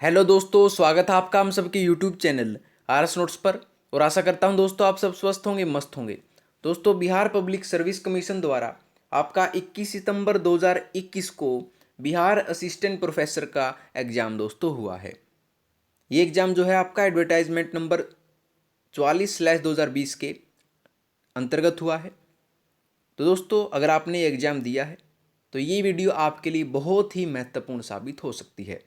Hello दोस्तों, स्वागत है आपका हम सबके यूट्यूब चैनल आरएस नोट्स पर। और आशा करता हूं दोस्तों आप सब स्वस्थ होंगे, मस्त होंगे। दोस्तों, बिहार पब्लिक सर्विस कमीशन द्वारा आपका 21 सितंबर 2021 को बिहार असिस्टेंट प्रोफेसर का एग्ज़ाम दोस्तों हुआ है। ये एग्ज़ाम जो है आपका एडवर्टाइजमेंट नंबर 44/2020 के अंतर्गत हुआ है। तो दोस्तों, अगर आपने ये एग्ज़ाम दिया है तो ये वीडियो आपके लिए बहुत ही महत्वपूर्ण साबित हो सकती है।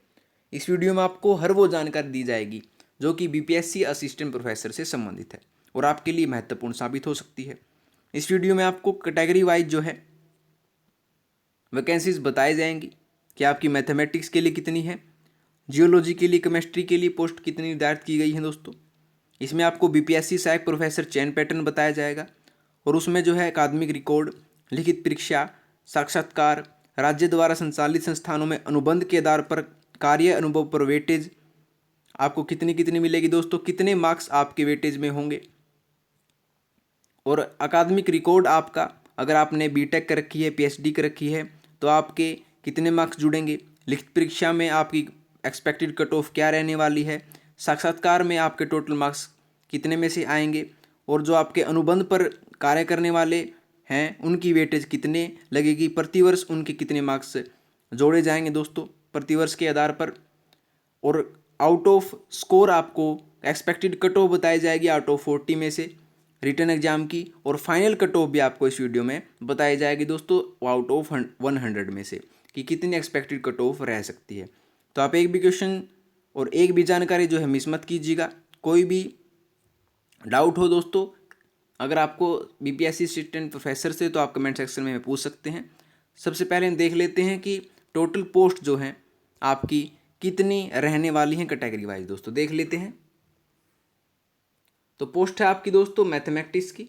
इस वीडियो में आपको हर वो जानकारी दी जाएगी जो कि बीपीएससी असिस्टेंट प्रोफेसर से संबंधित है और आपके लिए महत्वपूर्ण साबित हो सकती है। इस वीडियो में आपको कैटेगरी वाइज जो है वैकेंसीज बताई जाएंगी कि आपकी मैथमेटिक्स के लिए कितनी है, जियोलॉजी के लिए, केमिस्ट्री के लिए पोस्ट कितनी निर्धारित की गई है दोस्तों। इसमें आपको बीपीएससी सहायक प्रोफेसर चयन पैटर्न बताया जाएगा और उसमें जो है अकादमिक रिकॉर्ड, लिखित परीक्षा, साक्षात्कार, राज्य द्वारा संचालित संस्थानों में अनुबंध के आधार पर कार्य अनुभव पर वेटेज आपको कितनी कितनी मिलेगी दोस्तों, कितने मार्क्स आपके वेटेज में होंगे। और अकादमिक रिकॉर्ड आपका, अगर आपने बीटेक कर रखी है, पीएचडी कर रखी है, तो आपके कितने मार्क्स जुड़ेंगे। लिखित परीक्षा में आपकी एक्सपेक्टेड कट ऑफ क्या रहने वाली है। साक्षात्कार में आपके टोटल मार्क्स कितने में से आएंगे। और जो आपके अनुबंध पर कार्य करने वाले हैं उनकी वेटेज कितने लगेगी, प्रतिवर्ष उनके कितने मार्क्स जोड़े जाएंगे दोस्तों प्रतिवर्ष के आधार पर। और आउट ऑफ स्कोर आपको एक्सपेक्टेड कट ऑफ बताई जाएगी आउट ऑफ 40 में से रिटर्न एग्जाम की। और फाइनल कट ऑफ भी आपको इस वीडियो में बताई जाएगी दोस्तों आउट ऑफ 100 में से कि कितनी एक्सपेक्टेड कट ऑफ रह सकती है। तो आप एक भी क्वेश्चन और एक भी जानकारी जो है मिस मत कीजिएगा। कोई भी डाउट हो दोस्तों, अगर आपको बीपीएससी असिस्टेंट प्रोफेसर से, तो आप कमेंट सेक्शन में पूछ सकते हैं। सबसे पहले हम देख लेते हैं कि टोटल पोस्ट जो हैं आपकी कितनी रहने वाली हैं कैटेगरी वाइज दोस्तों, देख लेते हैं। तो पोस्ट है आपकी दोस्तों मैथमेटिक्स की,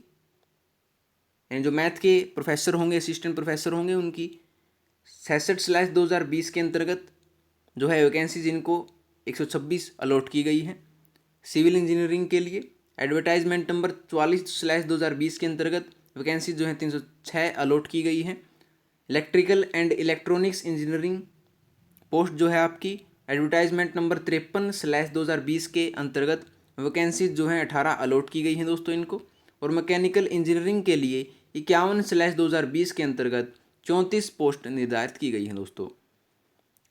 यानी जो मैथ के प्रोफेसर होंगे, असिस्टेंट प्रोफेसर होंगे, उनकी 66/2020 के अंतर्गत जो है वैकेंसीज इनको 126 अलॉट की गई है। सिविल इंजीनियरिंग के लिए एडवर्टाइजमेंट नंबर 44/2020 के अंतर्गत वैकेंसी जो है 306 अलॉट की गई है। Electrical and electronics engineering post जो है आपकी एडवर्टाइजमेंट नंबर 53/2020 के अंतर्गत वैकेंसीज जो हैं 18 अलॉट की गई हैं दोस्तों इनको। और मैकेनिकल इंजीनियरिंग के लिए 51/2020 के अंतर्गत 34 पोस्ट निर्धारित की गई हैं दोस्तों।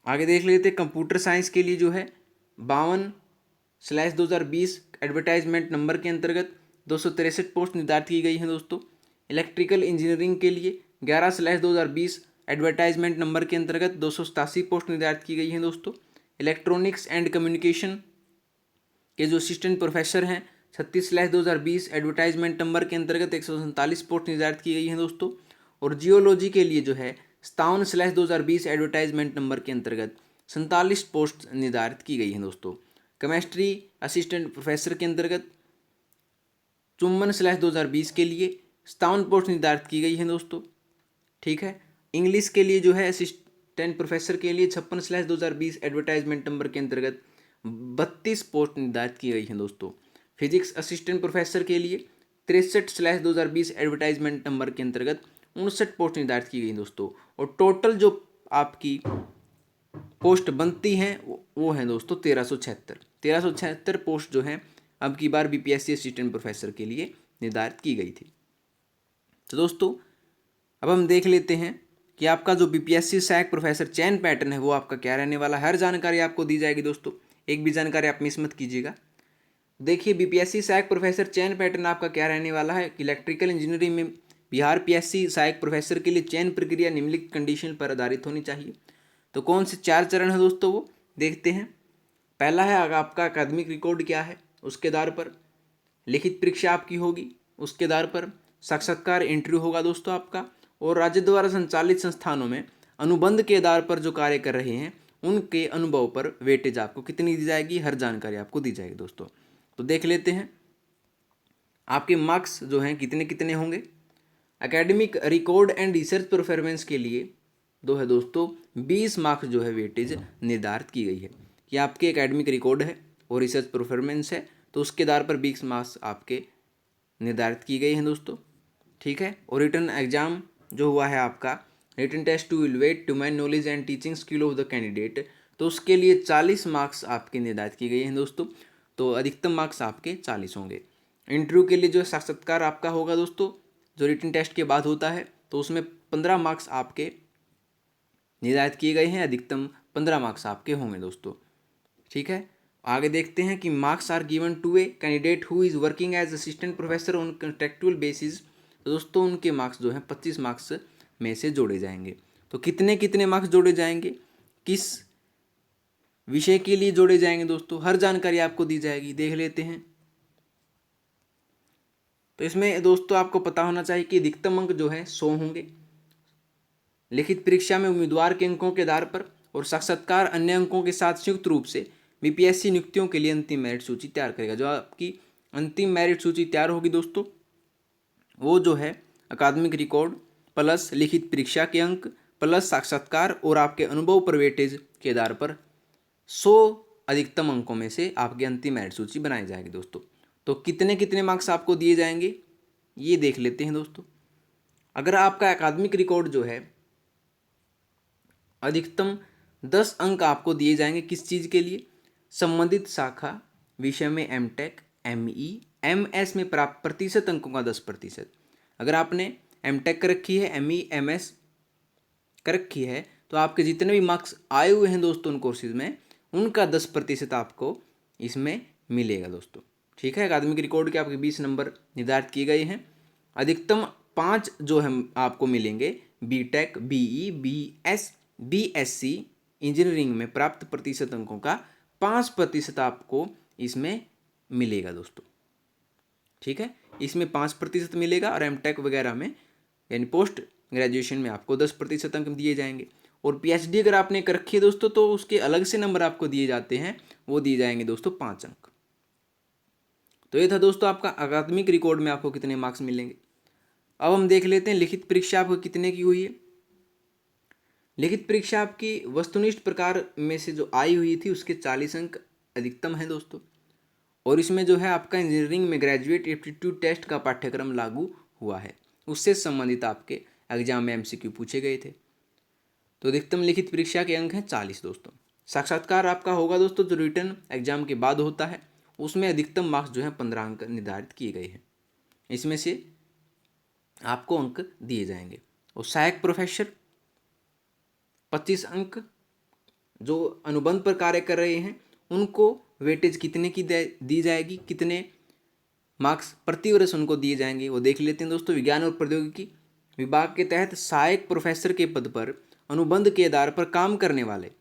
आगे देख लेते हैं कंप्यूटर साइंस के लिए जो है 52/2020 एडवर्टाइजमेंट नंबर के अंतर्गत 263 पोस्ट निर्धारित की गई हैं दोस्तों। इलेक्ट्रिकल इंजीनियरिंग के लिए 11/2020 एडवर्टाइजमेंट नंबर के अंतर्गत 287 पोस्ट निर्धारित की गई हैं दोस्तों। इलेक्ट्रॉनिक्स एंड कम्युनिकेशन के जो असिस्टेंट प्रोफेसर हैं 36/2020 एडवर्टाइजमेंट नंबर के अंतर्गत 147 पोस्ट निर्धारित की गई हैं दोस्तों। और जियोलॉजी के लिए जो है 57/2020 एडवर्टाइजमेंट नंबर के अंतर्गत 47 पोस्ट निर्धारित की गई हैं दोस्तों। केमिस्ट्री असिस्टेंट प्रोफेसर के अंतर्गत 54/2020 के लिए 57 पोस्ट निर्धारित की गई हैं दोस्तों। ठीक है। इंग्लिश के लिए जो है असिस्टेंट प्रोफेसर के लिए 56/2020 एडवर्टाइजमेंट नंबर के अंतर्गत 32 पोस्ट निर्धारित की गई हैं दोस्तों। फिजिक्स असिस्टेंट प्रोफेसर के लिए 63/2020 एडवर्टाइजमेंट नंबर के अंतर्गत 59 पोस्ट निर्धारित की गई दोस्तों। और टोटल जो आपकी पोस्ट बनती हैं वो हैं दोस्तों 1376 पोस्ट जो हैं अब की बार बीपीएससी असिस्टेंट प्रोफेसर के लिए निर्धारित की गई थी। तो दोस्तों, अब हम देख लेते हैं कि आपका जो बीपीएससी सहायक प्रोफेसर चयन पैटर्न है वो आपका क्या रहने वाला है। हर जानकारी आपको दी जाएगी दोस्तों, एक भी जानकारी आप मिस मत कीजिएगा। देखिए, बीपीएससी सहायक प्रोफेसर चयन पैटर्न आपका क्या रहने वाला है। इलेक्ट्रिकल इंजीनियरिंग में बिहार पीएससी सहायक प्रोफेसर के लिए चयन प्रक्रिया निम्नलिखित कंडीशन पर आधारित होनी चाहिए। तो कौन से 4 चरण है दोस्तों वो देखते हैं। पहला है आपका अकादमिक रिकॉर्ड क्या है, उसके आधार पर लिखित परीक्षा आपकी होगी, उसके आधार पर साक्षात्कार इंटरव्यू होगा दोस्तों आपका। और राज्य द्वारा संचालित संस्थानों में अनुबंध के आधार पर जो कार्य कर रहे हैं उनके अनुभव पर वेटेज आपको कितनी दी जाएगी, हर जानकारी आपको दी जाएगी दोस्तों। तो देख लेते हैं आपके मार्क्स जो हैं कितने कितने होंगे। Academic record and research performance के लिए दो है दोस्तों 20 मार्क्स जो है वेटेज निर्धारित की गई है कि आपके एकेडमिक रिकॉर्ड है और रिसर्च परफॉर्मेंस है, तो उसके आधार पर 20 मार्क्स आपके निर्धारित की गई हैं दोस्तों। ठीक है। और रिटर्न एग्जाम जो हुआ है आपका written test to evaluate domain knowledge and teaching skill of the candidate, तो उसके लिए 40 मार्क्स आपके निर्धारित किए गए हैं दोस्तों। तो अधिकतम मार्क्स आपके 40 होंगे। इंटरव्यू के लिए जो साक्षात्कार आपका होगा दोस्तों, जो रिटन टेस्ट के बाद होता है, तो उसमें 15 मार्क्स आपके निर्धारित किए गए हैं, अधिकतम 15 मार्क्स आपके होंगे दोस्तों। ठीक है, आगे देखते हैं कि marks are given to a candidate who is working as assistant professor on contractual basis. तो दोस्तों उनके मार्क्स जो हैं 25 मार्क्स में से जोड़े जाएंगे। तो कितने कितने मार्क्स जोड़े जाएंगे, किस विषय के लिए जोड़े जाएंगे दोस्तों, हर जानकारी आपको दी जाएगी, देख लेते हैं। तो इसमें दोस्तों आपको पता होना चाहिए कि अधिकतम अंक जो है 100 होंगे। लिखित परीक्षा में उम्मीदवार के अंकों के आधार पर और साक्षात्कार अन्य अंकों के साथ संयुक्त रूप से बीपीएससी नियुक्तियों के लिए अंतिम मेरिट सूची तैयार करेगा। जो आपकी अंतिम मेरिट सूची तैयार होगी दोस्तों, वो जो है अकादमिक रिकॉर्ड प्लस लिखित परीक्षा के अंक प्लस साक्षात्कार और आपके अनुभव पर वेटेज के आधार पर 100 अधिकतम अंकों में से आपकी अंतिम मेरिट सूची बनाई जाएगी दोस्तों। तो कितने कितने मार्क्स आपको दिए जाएंगे ये देख लेते हैं दोस्तों। अगर आपका अकादमिक रिकॉर्ड जो है, अधिकतम 10 अंक आपको दिए जाएंगे। किस चीज़ के लिए, संबंधित शाखा विषय में एमटेक एमई एमएस में प्राप्त प्रतिशत अंकों का 10%। अगर आपने एमटेक कर रखी है, एमई एमएस कर रखी है, तो आपके जितने भी मार्क्स आए हुए हैं दोस्तों उन कोर्सेज में, उनका 10% आपको इसमें मिलेगा दोस्तों। ठीक है, अकादमिक रिकॉर्ड के आपके 20 नंबर निर्धारित किए गए हैं। अधिकतम 5 जो है आपको मिलेंगे BTech BE BS BSc engineering में प्राप्त प्रतिशत अंकों का 5% आपको इसमें मिलेगा दोस्तों। ठीक है, इसमें 5% मिलेगा और एमटेक वगैरह में यानी पोस्ट ग्रेजुएशन में आपको 10% अंक दिए जाएंगे। और पीएचडी अगर आपने कर रखी है दोस्तों, तो उसके अलग से नंबर आपको दिए जाते हैं, वो दिए जाएंगे दोस्तों 5 अंक। तो ये था दोस्तों आपका अकादमिक रिकॉर्ड में आपको कितने मार्क्स मिलेंगे। अब हम देख लेते हैं लिखित परीक्षा आपको कितने की हुई है। लिखित परीक्षा आपकी वस्तुनिष्ठ प्रकार में से जो आई हुई थी उसके 40 अंक अधिकतम है दोस्तों। और इसमें जो है आपका इंजीनियरिंग में ग्रेजुएट एप्टीट्यूड टेस्ट का पाठ्यक्रम लागू हुआ है, उससे संबंधित आपके एग्जाम में एमसीक्यू पूछे गए थे। तो अधिकतम लिखित परीक्षा के अंक हैं 40 दोस्तों। साक्षात्कार आपका होगा दोस्तों जो रिटन एग्जाम के बाद होता है, उसमें अधिकतम मार्क्स जो है 15 अंक निर्धारित किए गए हैं, इसमें से आपको अंक दिए जाएंगे। और सहायक प्रोफेसर 25 अंक, जो अनुबंध पर कार्य कर रहे हैं उनको वेटेज कितने की दी जाएगी, कितने मार्क्स प्रति वर्ष उनको दिए जाएंगे वो देख लेते हैं दोस्तों। विज्ञान और प्रौद्योगिकी विभाग के तहत सहायक प्रोफेसर के पद पर अनुबंध के आधार पर काम करने वाले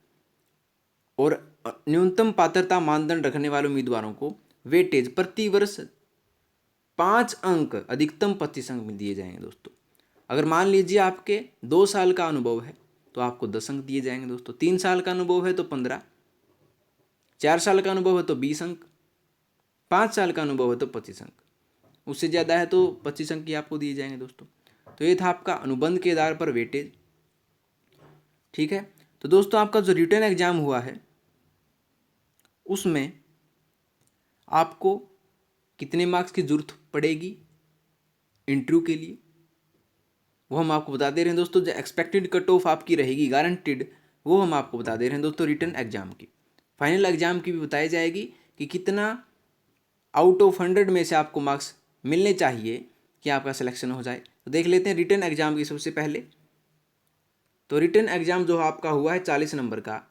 और न्यूनतम पात्रता मानदंड रखने वाले उम्मीदवारों को वेटेज प्रति वर्ष 5 अंक अधिकतम 25 अंक में दिए जाएंगे दोस्तों। अगर मान लीजिए आपके 2 साल का अनुभव है तो आपको 10 अंक दिए जाएंगे दोस्तों। 3 साल का अनुभव है तो 15, 4 साल का अनुभव है तो 20 अंक, 5 साल का अनुभव है तो 25 अंक, उससे ज़्यादा है तो 25 अंक ही आपको दिए जाएंगे दोस्तों। तो ये था आपका अनुबंध के आधार पर वेटेज। ठीक है, तो दोस्तों आपका जो रिटन एग्जाम हुआ है उसमें आपको कितने मार्क्स की जरूरत पड़ेगी इंटरव्यू के लिए, वो हम आपको बता दे रहे हैं दोस्तों। जो एक्सपेक्टेड कट ऑफ आपकी रहेगी गारंटेड, वो हम आपको बता दे रहे हैं दोस्तों रिटन एग्जाम की। फाइनल एग्जाम की भी बताई जाएगी कि कितना आउट ऑफ 100 में से आपको मार्क्स मिलने चाहिए कि आपका सिलेक्शन हो जाए। तो देख लेते हैं रिटन एग्जाम की सबसे पहले। तो रिटन एग्जाम जो आपका हुआ है 40 नंबर का,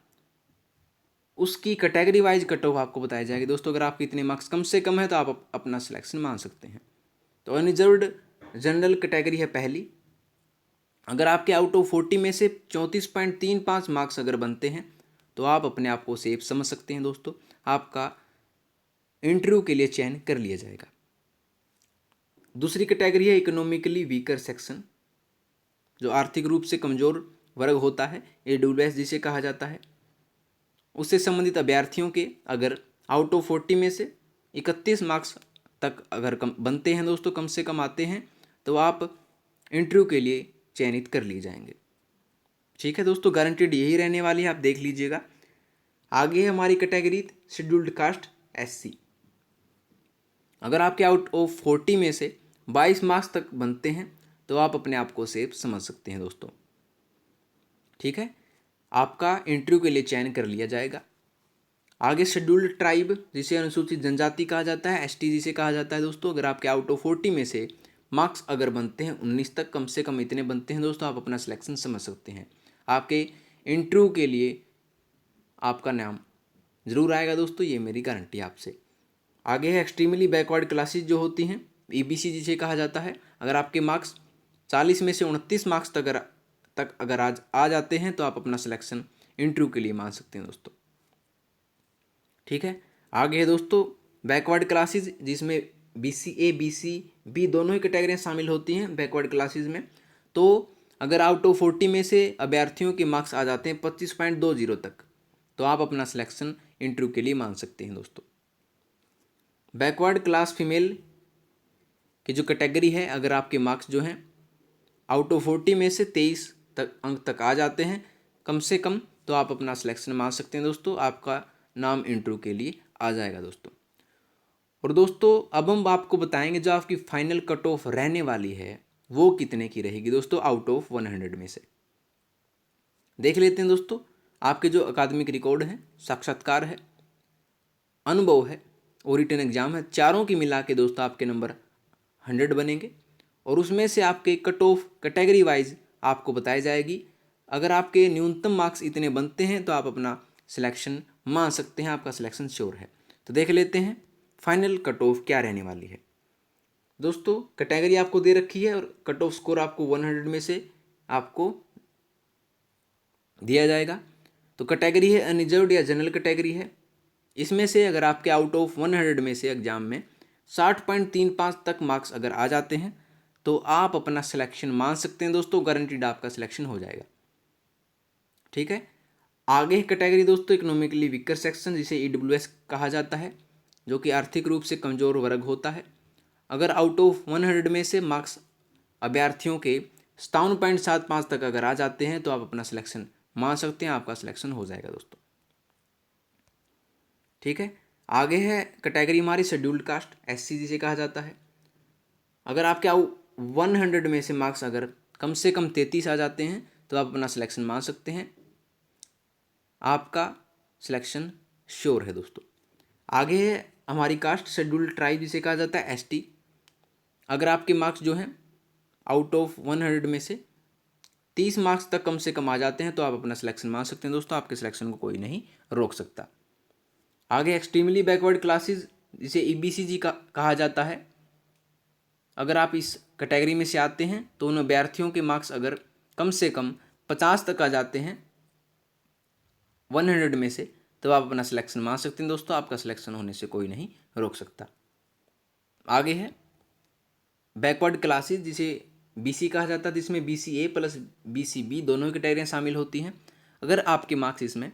उसकी कैटेगरी वाइज कट ऑफ आपको बताई जाएगी दोस्तों। अगर आपके इतने मार्क्स कम से कम है तो आप अपना सिलेक्शन मान सकते हैं। तो अनरिजर्व्ड जनरल कैटेगरी है पहली। अगर आपके आउट ऑफ 40 में से 34.35 मार्क्स अगर बनते हैं तो आप अपने आप को सेफ समझ सकते हैं दोस्तों, आपका इंटरव्यू के लिए चयन कर लिया जाएगा। दूसरी कैटेगरी है इकोनॉमिकली वीकर सेक्शन, जो आर्थिक रूप से कमज़ोर वर्ग होता है, AWS जिसे कहा जाता है। उससे संबंधित अभ्यर्थियों के अगर आउट ऑफ 40 में से 31 मार्क्स तक अगर कम बनते हैं दोस्तों, कम से कम आते हैं, तो आप इंटरव्यू के लिए चयनित कर लिए जाएंगे। ठीक है दोस्तों, गारंटेड यही रहने वाली है, आप देख लीजिएगा। आगे है हमारी कैटेगरी शेड्यूल्ड कास्ट SC। अगर आपके आउट ऑफ 40 में से 22 मार्क्स तक बनते हैं तो आप अपने आप को सेफ समझ सकते हैं दोस्तों। ठीक है, आपका इंटरव्यू के लिए चयन कर लिया जाएगा। आगे शेड्यूल्ड ट्राइब, जिसे अनुसूचित जनजाति कहा जाता है, एसटी जिसे कहा जाता है दोस्तों, अगर आपके आउट ऑफ 40 में से मार्क्स अगर बनते हैं 19 तक, कम से कम इतने बनते हैं दोस्तों, आप अपना सिलेक्शन समझ सकते हैं। आपके इंटरव्यू के लिए आपका नाम ज़रूर आएगा दोस्तों, ये मेरी गारंटी आपसे। आगे है एक्सट्रीमली बैकवर्ड क्लासेज जो होती हैं, ईबीसी जिसे कहा जाता है। अगर आपके मार्क्स 40 में से 29 मार्क्स तक अगर आज आ जाते हैं तो आप अपना सिलेक्शन इंटरव्यू के लिए मान सकते हैं दोस्तों। ठीक है, आगे है दोस्तों बैकवर्ड क्लासेज, जिसमें BCA BCB दोनों ही कैटेगरियाँ शामिल होती हैं बैकवर्ड क्लासेज में। तो अगर आउट ऑफ 40 में से अभ्यर्थियों के मार्क्स आ जाते हैं 25.20 तक, तो आप अपना सिलेक्शन इंटरव्यू के लिए मान सकते हैं दोस्तों। बैकवर्ड क्लास फीमेल की जो कैटेगरी है, अगर आपके मार्क्स जो हैं आउट ऑफ 40 में से 23 अंक तक आ जाते हैं कम से कम, तो आप अपना सिलेक्शन मान सकते हैं दोस्तों, आपका नाम इंटरव्यू के लिए आ जाएगा दोस्तों। और दोस्तों अब हम आपको बताएंगे जो आपकी फाइनल कट ऑफ रहने वाली है वो कितने की रहेगी दोस्तों आउट ऑफ 100 में से। देख लेते हैं दोस्तों, आपके जो अकादमिक रिकॉर्ड है, साक्षात्कार है, अनुभव है और रिटन एग्जाम है, चारों की मिला के दोस्तों आपके नंबर 100 बनेंगे। और उसमें से आपके कट ऑफ कैटेगरी वाइज आपको बताई जाएगी। अगर आपके न्यूनतम मार्क्स इतने बनते हैं तो आप अपना सिलेक्शन मान सकते हैं, आपका सिलेक्शन श्योर है। तो देख लेते हैं फाइनल कट ऑफ क्या रहने वाली है दोस्तों। कैटेगरी आपको दे रखी है और कट ऑफ स्कोर आपको 100 में से आपको दिया जाएगा। तो कैटेगरी है अनरिजर्व्ड या जनरल कैटेगरी है। इसमें से अगर आपके आउट ऑफ 100 में से एग्जाम में 60.35 तक मार्क्स अगर आ जाते हैं तो आप अपना सिलेक्शन मान सकते हैं दोस्तों, गारंटीड आपका सिलेक्शन हो जाएगा। ठीक है, आगे कैटेगरी दोस्तों इकोनॉमिकली वीकर सेक्शन, जिसे EWS कहा जाता है, जो कि आर्थिक रूप से कमज़ोर वर्ग होता है। अगर आउट ऑफ 100 में से मार्क्स अभ्यर्थियों के 57.75 तक अगर आ जाते हैं तो आप अपना सिलेक्शन मान सकते हैं, आपका सिलेक्शन हो जाएगा दोस्तों। ठीक है, आगे है कैटेगरी हमारी शेड्यूल्ड कास्ट, SC जिसे कहा जाता है। अगर आपके 100 में से मार्क्स अगर कम से कम 33 आ जाते हैं तो आप अपना सिलेक्शन मान सकते हैं, आपका सिलेक्शन श्योर है दोस्तों। आगे है हमारी कास्ट शेड्यूल्ड ट्राइब जिसे कहा जाता है, ST। अगर आपके मार्क्स जो हैं आउट ऑफ 100 में से 30 मार्क्स तक कम से कम आ जाते हैं तो आप अपना सिलेक्शन मान सकते हैं दोस्तों, आपके सिलेक्शन को कोई नहीं रोक सकता। आगे एक्सट्रीमली बैकवर्ड क्लासेस, जिसे EBCG का कहा जाता है। अगर आप इस कैटेगरी में से आते हैं तो उन अभ्यर्थियों के मार्क्स अगर कम से कम 50 तक आ जाते हैं 100 में से, तो आप अपना सिलेक्शन मान सकते हैं दोस्तों, आपका सिलेक्शन होने से कोई नहीं रोक सकता। आगे है बैकवर्ड क्लासेस, जिसे BC कहा जाता है, जिसमें BCA प्लस BCB दोनों कैटेगरियाँ शामिल होती हैं। अगर आपके मार्क्स इसमें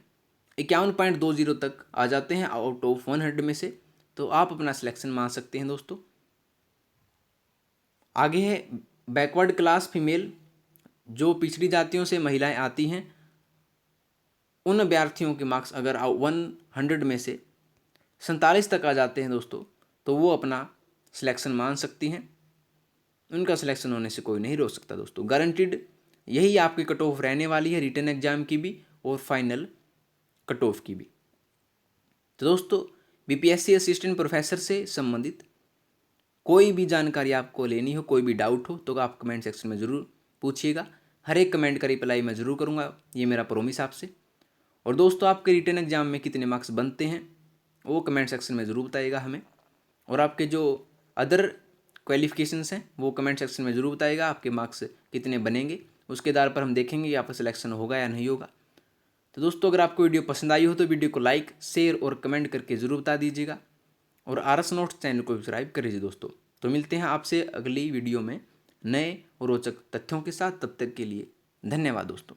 51.20 तक आ जाते हैं आउट ऑफ 100 में से, तो आप अपना सिलेक्शन मान सकते हैं दोस्तों। आगे है बैकवर्ड क्लास फीमेल, जो पिछड़ी जातियों से महिलाएं आती हैं, उन अभ्यर्थियों के मार्क्स अगर 100 में से 47 तक आ जाते हैं दोस्तों, तो वो अपना सिलेक्शन मान सकती हैं, उनका सिलेक्शन होने से कोई नहीं रोक सकता दोस्तों। गारंटीड यही आपकी कट ऑफ रहने वाली है, रिटन एग्जाम की भी और फाइनल कट ऑफ की भी। तो दोस्तों BPSC असिस्टेंट प्रोफेसर से संबंधित कोई भी जानकारी आपको लेनी हो, कोई भी डाउट हो, तो आप कमेंट सेक्शन में ज़रूर पूछिएगा। हर एक कमेंट का रिप्लाई मैं ज़रूर करूँगा, ये मेरा प्रॉमिस आपसे। और दोस्तों आपके रिटन एग्जाम में कितने मार्क्स बनते हैं वो कमेंट सेक्शन में ज़रूर बताइएगा हमें। और आपके जो अदर क्वालिफिकेशंस हैं वो कमेंट सेक्शन में ज़रूर बताइएगा, आपके मार्क्स कितने बनेंगे, उसके आधार पर हम देखेंगे कि आपका सिलेक्शन होगा या नहीं होगा। तो दोस्तों अगर आपको वीडियो पसंद आई हो तो वीडियो को लाइक, शेयर और कमेंट करके ज़रूर बता दीजिएगा और RS नोट्स चैनल को सब्सक्राइब कर लीजिए दोस्तों। तो मिलते हैं आपसे अगली वीडियो में नए और रोचक तथ्यों के साथ, तब तक के लिए धन्यवाद दोस्तों।